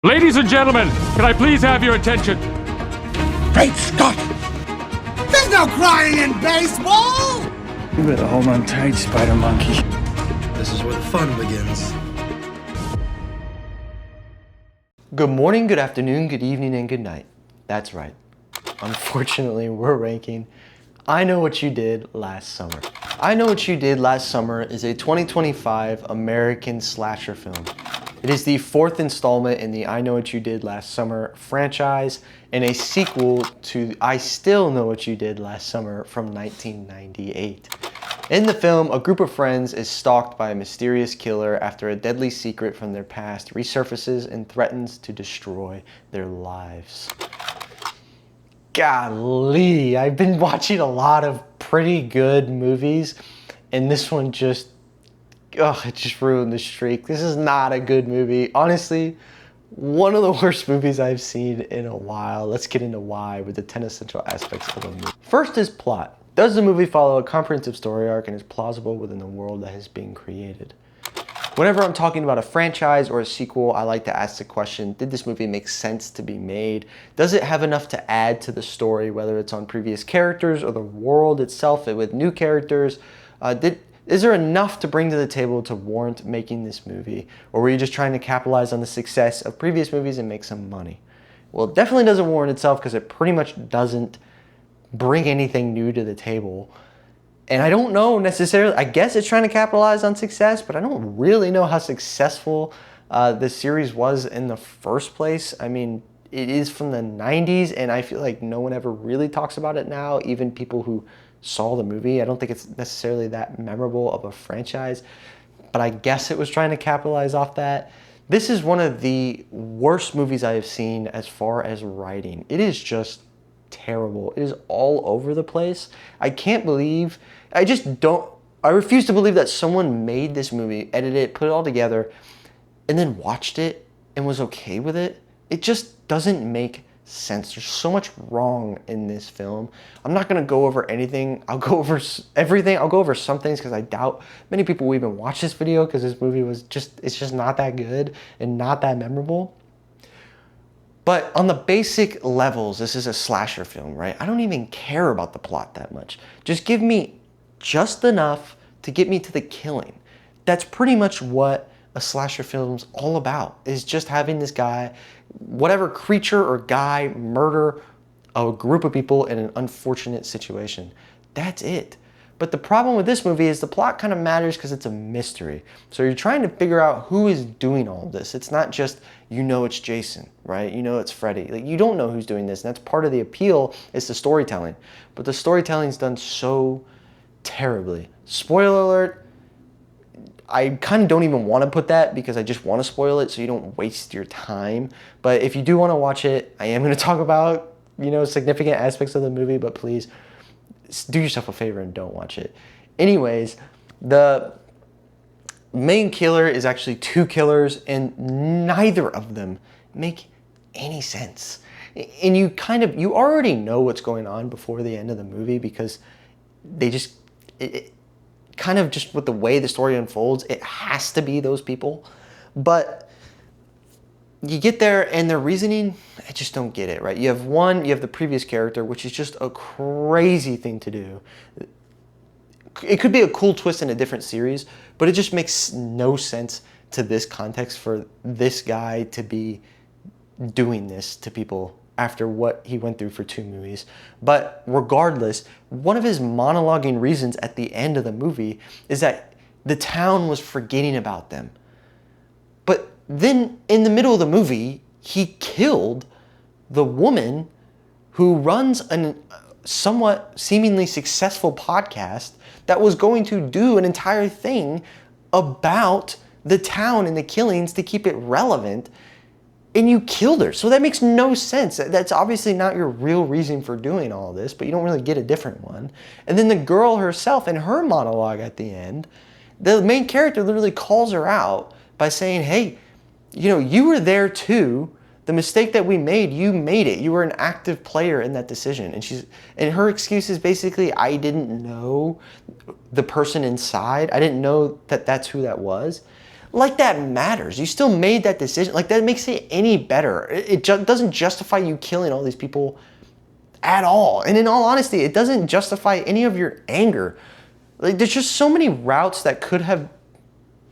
Ladies and gentlemen, can I please have your attention? Great Scott! There's no crying in baseball! You better hold on tight, Spider Monkey. This is where the fun begins. Good morning, good afternoon, good evening, and good night. That's right. Unfortunately, we're ranking I Know What You Did Last Summer. I Know What You Did Last Summer is a 2025 American slasher film. It is the fourth installment in the I Know What You Did Last Summer franchise and a sequel to I Still Know What You Did Last Summer from 1998. In the film, a group of friends is stalked by a mysterious killer after a deadly secret from their past resurfaces and threatens to destroy their lives. Golly, I've been watching a lot of pretty good movies, and this one just it just ruined the streak. This is not a good movie. Honestly, one of the worst movies I've seen in a while. Let's get into why with the 10 essential aspects of a movie. First is plot. Does the movie follow a comprehensive story arc and is plausible within the world that has been created? Whenever I'm talking about a franchise or a sequel, I like to ask the question, did this movie make sense to be made? Does it have enough to add to the story, whether it's on previous characters or the world itself with new characters? Is there enough to bring to the table to warrant making this movie? Or were you just trying to capitalize on the success of previous movies and make some money? Well, it definitely doesn't warrant itself because it pretty much doesn't bring anything new to the table. And I don't know necessarily, I guess it's trying to capitalize on success, but I don't really know how successful this series was in the first place. I mean, it is from the 90s and I feel like no one ever really talks about it now, even people who saw the movie. I don't think it's necessarily that memorable of a franchise, but I guess it was trying to capitalize off that. This is one of the worst movies I have seen as far as writing. It is just terrible. It is all over the place. I refuse to believe that someone made this movie, edited it, put it all together, and then watched it and was okay with it. It just doesn't make sense. There's so much wrong in this film. I'm not going to go over anything. I'll go over everything. I'll go over some things because I doubt many people will even watch this video because this movie it's just not that good and not that memorable. But on the basic levels, this is a slasher film, right? I don't even care about the plot that much. Just give me just enough to get me to the killing. That's pretty much what a slasher film's all about, is just having this guy, whatever creature or guy, murder a group of people in an unfortunate situation. That's it. But the problem with this movie is the plot kind of matters because it's a mystery. So you're trying to figure out who is doing all this. It's not just, you know it's Jason, right? You know it's Freddy. Like, you don't know who's doing this, and that's part of the appeal, is the storytelling. But the storytelling's done so terribly. Spoiler alert, I kind of don't even want to put that because I just want to spoil it so you don't waste your time. But if you do want to watch it, I am going to talk about, significant aspects of the movie, but please do yourself a favor and don't watch it. Anyways, the main killer is actually two killers and neither of them make any sense. And you already know what's going on before the end of the movie because they just, kind of just with the way the story unfolds, it has to be those people. But you get there and their reasoning, I just don't get it, right? You have the previous character, which is just a crazy thing to do. It could be a cool twist in a different series, but it just makes no sense to this context for this guy to be doing this to people after what he went through for 2 movies. But regardless, one of his monologuing reasons at the end of the movie is that the town was forgetting about them. But then in the middle of the movie, he killed the woman who runs a somewhat seemingly successful podcast that was going to do an entire thing about the town and the killings to keep it relevant, and you killed her. So that makes no sense. That's obviously not your real reason for doing all this, but you don't really get a different one. And then the girl herself in her monologue at the end, the main character literally calls her out by saying, hey, you were there too. The mistake that we made, you made it. You were an active player in that decision. And her excuse is basically, I didn't know the person inside. I didn't know that that's who that was. like that matters. You still made that decision. Like that makes it any better. It doesn't justify you killing all these people at all. And in all honesty, it doesn't justify any of your anger. Like there's just so many routes that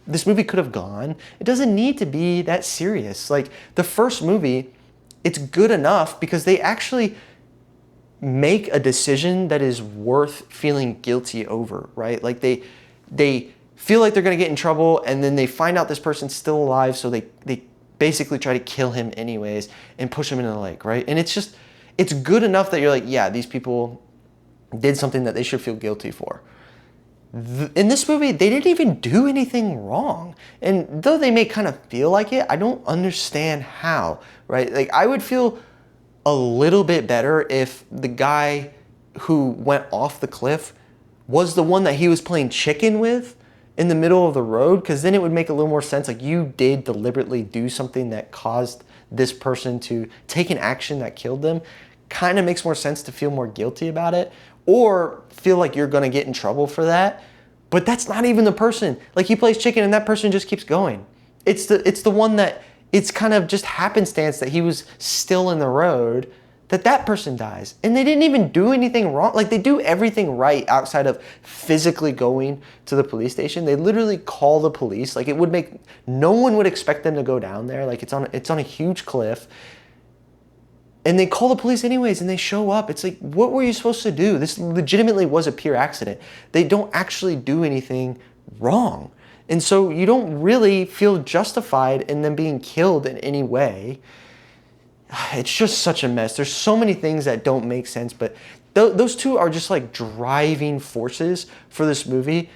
this movie could have gone. It doesn't need to be that serious. Like the first movie, it's good enough because they actually make a decision that is worth feeling guilty over, right? Like they feel like they're gonna get in trouble and then they find out this person's still alive, so they basically try to kill him anyways and push him into the lake, right? And it's good enough that you're like, yeah, these people did something that they should feel guilty for. In this movie, they didn't even do anything wrong. And though they may kind of feel like it, I don't understand how, right? Like I would feel a little bit better if the guy who went off the cliff was the one that he was playing chicken with in the middle of the road, because then it would make a little more sense. Like you did deliberately do something that caused this person to take an action that killed them. Kind of makes more sense to feel more guilty about it or feel like you're gonna get in trouble for that. But that's not even the person. Like he plays chicken and that person just keeps going. It's the one that it's kind of just happenstance that he was still in the road that person dies. And they didn't even do anything wrong. Like they do everything right outside of physically going to the police station. They literally call the police. Like it would make, no one would expect them to go down there. Like it's on a huge cliff. And they call the police anyways and they show up. It's like, what were you supposed to do? This legitimately was a pure accident. They don't actually do anything wrong. And so you don't really feel justified in them being killed in any way. It's just such a mess. There's so many things that don't make sense, but those two are just like driving forces for this movie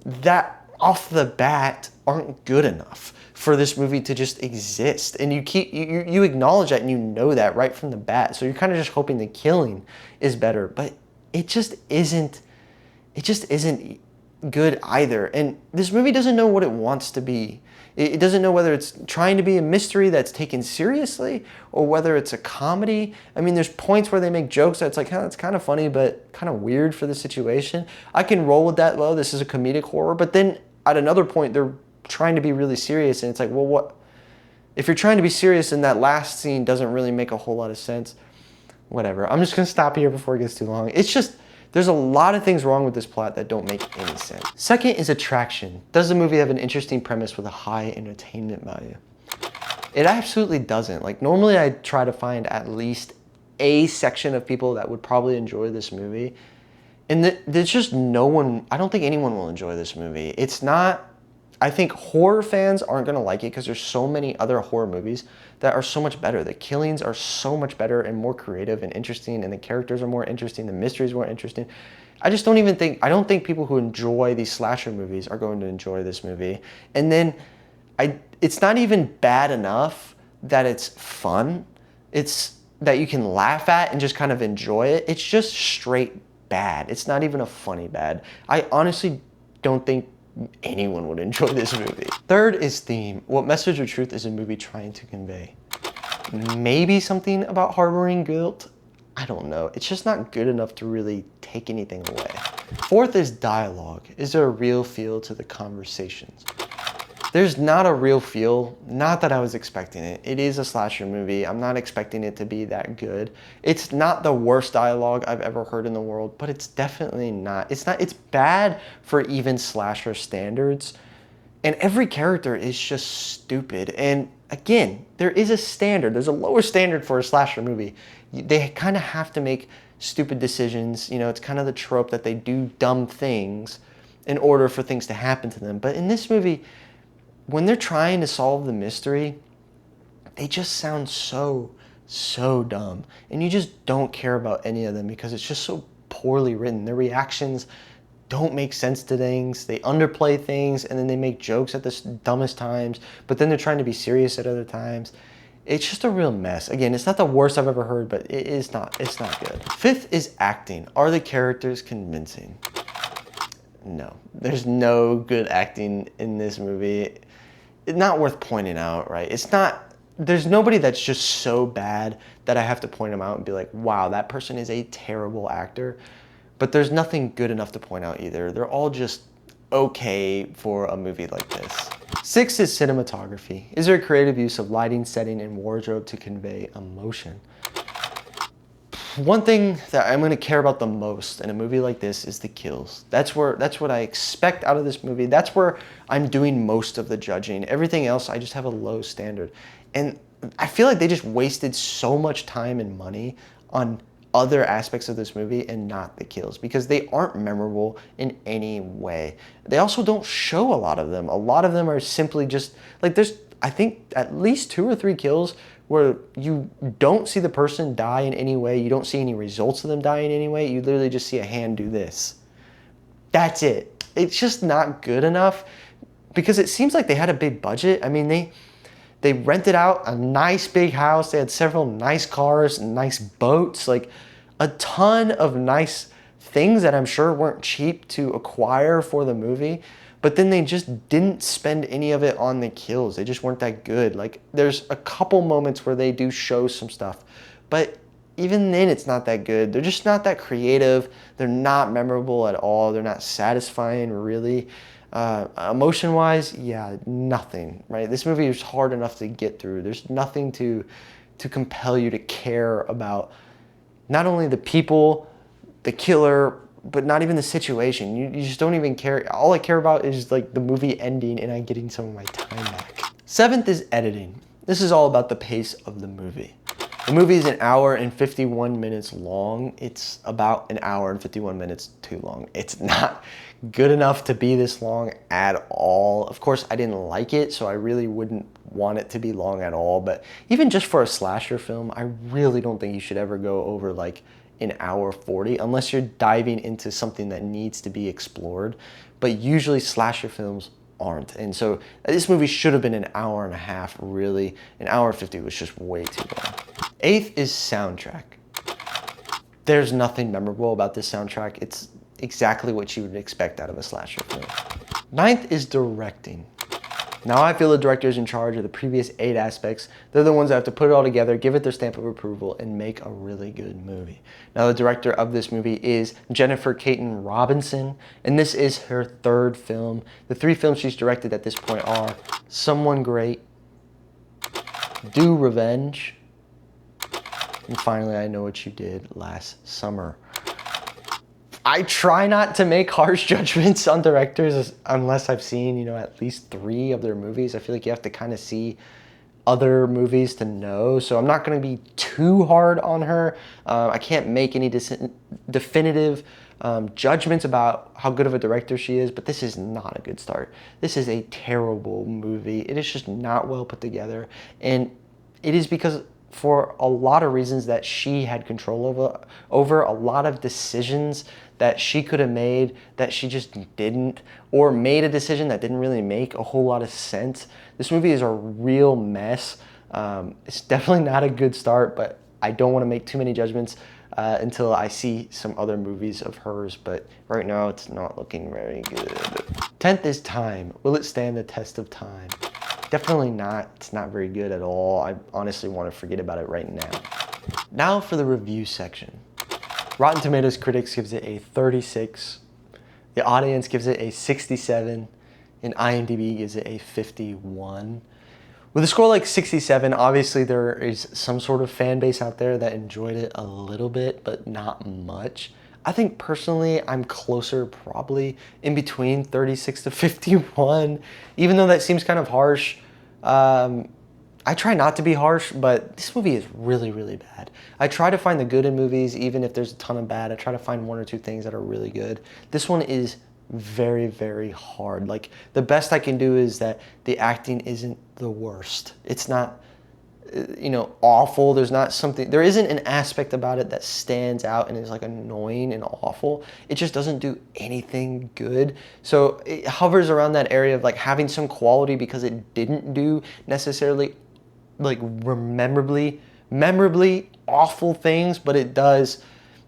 that off the bat aren't good enough for this movie to just exist. And you acknowledge that and you know that right from the bat. So you're kind of just hoping the killing is better, but it just isn't good either. And this movie doesn't know what it wants to be. It doesn't know whether it's trying to be a mystery that's taken seriously or whether it's a comedy. I mean, there's points where they make jokes that's like, it's kind of funny, but kind of weird for the situation. I can roll with that, well, this is a comedic horror, but then at another point, they're trying to be really serious, and it's like, well, what? If you're trying to be serious and that last scene doesn't really make a whole lot of sense, whatever. I'm just gonna stop here before it gets too long. It's just, there's a lot of things wrong with this plot that don't make any sense. Second is attraction. Does the movie have an interesting premise with a high entertainment value? It absolutely doesn't. Like normally I try to find at least a section of people that would probably enjoy this movie. And there's just no one, I don't think anyone will enjoy this movie. It's not, I think horror fans aren't gonna like it because there's so many other horror movies that are so much better. The killings are so much better and more creative and interesting, and the characters are more interesting, the mysteries more interesting. I don't think people who enjoy these slasher movies are going to enjoy this movie. And then it's not even bad enough that it's fun. It's that you can laugh at and just kind of enjoy it. It's just straight bad. It's not even a funny bad. I honestly don't think anyone would enjoy this movie. Third is theme. What message or truth is the movie trying to convey? Maybe something about harboring guilt? I don't know. It's just not good enough to really take anything away. Fourth is dialogue. Is there a real feel to the conversations? There's not a real feel, not that I was expecting it. It is a slasher movie. I'm not expecting it to be that good. It's not the worst dialogue I've ever heard in the world, but it's definitely not. It's bad for even slasher standards. And every character is just stupid. And again, there is a standard. There's a lower standard for a slasher movie. They kind of have to make stupid decisions. You know, it's kind of the trope that they do dumb things in order for things to happen to them. But in this movie, when they're trying to solve the mystery, they just sound so dumb. And you just don't care about any of them because it's just so poorly written. Their reactions don't make sense to things. They underplay things and then they make jokes at the dumbest times, but then they're trying to be serious at other times. It's just a real mess. Again, it's not the worst I've ever heard, but it's not good. Fifth is acting. Are the characters convincing? No, there's no good acting in this movie. It's not worth pointing out, right? There's nobody that's just so bad that I have to point them out and be like, wow, that person is a terrible actor. But there's nothing good enough to point out either. They're all just okay for a movie like this. 6 is cinematography. Is there a creative use of lighting, setting, and wardrobe to convey emotion? One thing that I'm gonna care about the most in a movie like this is the kills. That's what I expect out of this movie. That's where I'm doing most of the judging. Everything else, I just have a low standard. And I feel like they just wasted so much time and money on other aspects of this movie and not the kills because they aren't memorable in any way. They also don't show a lot of them. A lot of them are simply just like there's, I think, at least 2 or 3 kills where you don't see the person die in any way. You don't see any results of them dying in any way. You literally just see a hand do this. That's it. It's just not good enough because it seems like they had a big budget. I mean, they rented out a nice big house. They had several nice cars and nice boats, like a ton of nice things that I'm sure weren't cheap to acquire for the movie. But then they just didn't spend any of it on the kills. They just weren't that good. Like there's a couple moments where they do show some stuff, but even then it's not that good. They're just not that creative. They're not memorable at all. They're not satisfying really. Emotion-wise, yeah, nothing, right? This movie is hard enough to get through. There's nothing to compel you to care about not only the people, the killer, but not even the situation. You just don't even care. All I care about is like the movie ending and I'm getting some of my time back. 7th is editing. This is all about the pace of the movie. The movie is 1 hour and 51 minutes long. It's about 1 hour and 51 minutes too long. It's not good enough to be this long at all. Of course, I didn't like it, so I really wouldn't want it to be long at all. But even just for a slasher film, I really don't think you should ever go over like 1 hour 40 unless you're diving into something that needs to be explored. But usually slasher films aren't. And so this movie should have been 1 hour and a half, really. 1 hour 50 was just way too long. 8th is soundtrack. There's nothing memorable about this soundtrack. It's exactly what you would expect out of a slasher film. 9th is directing. Now I feel the director is in charge of the previous 8 aspects. They're the ones that have to put it all together, give it their stamp of approval, and make a really good movie. Now the director of this movie is Jennifer Caton Robinson, and this is her 3rd film. The 3 films she's directed at this point are Someone Great, Do Revenge, and finally I Know What You Did Last Summer. I try not to make harsh judgments on directors unless I've seen, at least 3 of their movies. I feel like you have to kind of see other movies to know. So I'm not going to be too hard on her. I can't make any definitive judgments about how good of a director she is, but this is not a good start. This is a terrible movie. It is just not well put together. And it is because for a lot of reasons that she had control over a lot of decisions that she could have made that she just didn't, or made a decision that didn't really make a whole lot of sense. This movie is a real mess. It's definitely not a good start, but I don't want to make too many judgments until I see some other movies of hers, but right now it's not looking very good. 10th is time. Will it stand the test of time? Definitely not. It's not very good at all. I honestly want to forget about it right now. Now for the review section. Rotten Tomatoes critics gives it a 36. The audience gives it a 67. And IMDb gives it a 51. With a score like 67, obviously there is some sort of fan base out there that enjoyed it a little bit, but not much. I think personally, I'm closer probably in between 36 to 51, even though that seems kind of harsh. I try not to be harsh, but this movie is really, really bad. I try to find the good in movies, even if there's a ton of bad. I try to find 1 or 2 things that are really good. This one is very, very hard. Like, the best I can do is that the acting isn't the worst. It's not, awful. There isn't an aspect about it that stands out and is like annoying and awful. It just doesn't do anything good. So it hovers around that area of like having some quality because it didn't do necessarily like memorably awful things, but it doesn't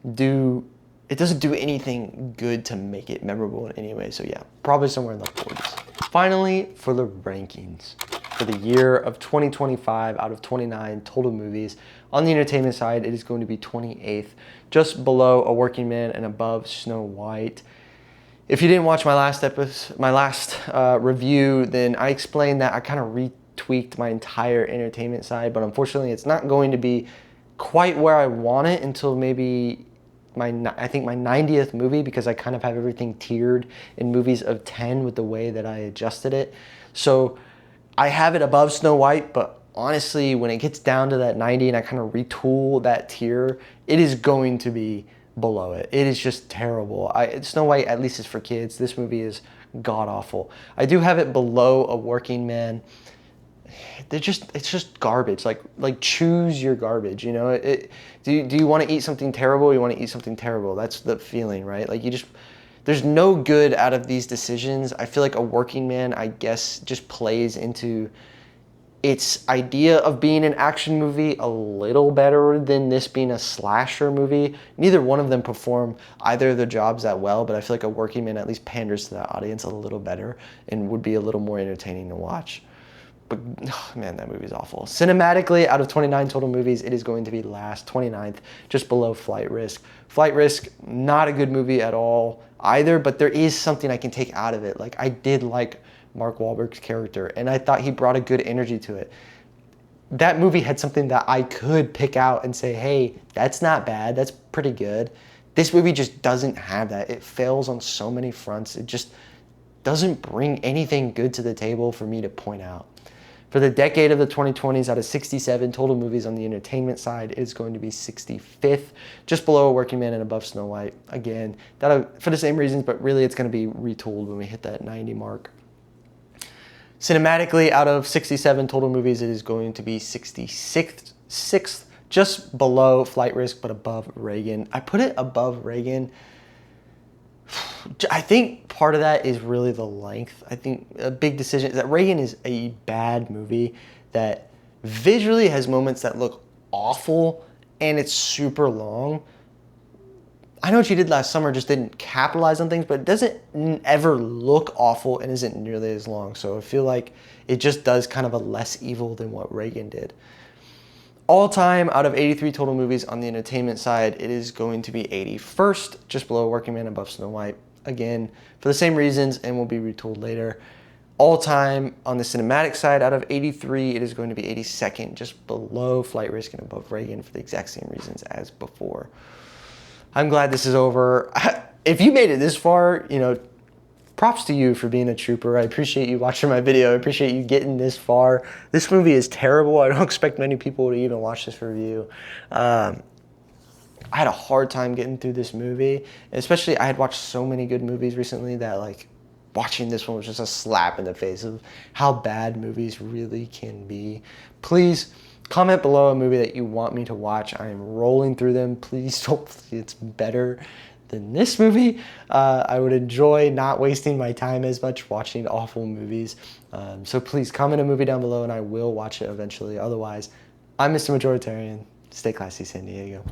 do anything good to make it memorable in any way. So yeah, probably somewhere in the 40s. Finally, for the rankings. For the year of 2025 out of 29 total movies. On the entertainment side, it is going to be 28th, just below A Working Man and above Snow White. If you didn't watch my last episode, my last review, then I explained that I kind of retweaked my entire entertainment side, but unfortunately it's not going to be quite where I want it until maybe I think my 90th movie, because I kind of have everything tiered in movies of 10 with the way that I adjusted it. So I have it above Snow White, but honestly, when it gets down to that 90 and I kind of retool that tier, it is going to be below it. It is just terrible. Snow White at least is for kids. This movie is god awful. I do have it below A Working Man. It's just garbage. Like choose your garbage. You know, do you want to eat something terrible? You want to eat something terrible. That's the feeling, right? Like there's no good out of these decisions. I feel like A Working Man, I guess, just plays into its idea of being an action movie a little better than this being a slasher movie. Neither one of them perform either of their jobs that well, but I feel like A Working Man at least panders to that audience a little better and would be a little more entertaining to watch. But oh, man, that movie is awful. Cinematically, out of 29 total movies, it is going to be last, 29th, just below Flight Risk. Flight Risk, not a good movie at all either, but there is something I can take out of it. Like, I did like Mark Wahlberg's character, and I thought he brought a good energy to it. That movie had something that I could pick out and say, hey, that's not bad, that's pretty good. This movie just doesn't have that. It fails on so many fronts. It just doesn't bring anything good to the table for me to point out. For the decade of the 2020s, out of 67 total movies on the entertainment side, it is going to be 65th, just below A Working Man and above Snow White. Again, for the same reasons, but really it's going to be retooled when we hit that 90 mark. Cinematically, out of 67 total movies, it is going to be 66th, just below Flight Risk, but above Reagan. I put it above Reagan. I think part of that is really the length. I think a big decision is that Reagan is a bad movie that visually has moments that look awful and it's super long. I Know What You Did Last Summer just didn't capitalize on things, but it doesn't ever look awful and isn't nearly as long. So I feel like it just does kind of a less evil than what Reagan did. All time, out of 83 total movies on the entertainment side, it is going to be 81st, just below Working Man, above Snow White. Again, for the same reasons, and will be retooled later. All time, on the cinematic side, out of 83, it is going to be 82nd, just below Flight Risk and above Reagan for the exact same reasons as before. I'm glad this is over. If you made it this far, you know, props to you for being a trooper. I appreciate you watching my video. I appreciate you getting this far. This movie is terrible. I don't expect many people to even watch this review. I had a hard time getting through this movie. Especially, I had watched so many good movies recently that, like, watching this one was just a slap in the face of how bad movies really can be. Please comment below a movie that you want me to watch. I am rolling through them. Please don't think it's better than this movie. I would enjoy not wasting my time as much watching awful movies. So please comment a movie down below and I will watch it eventually. Otherwise, I'm Mr. Majoritarian. Stay classy, San Diego.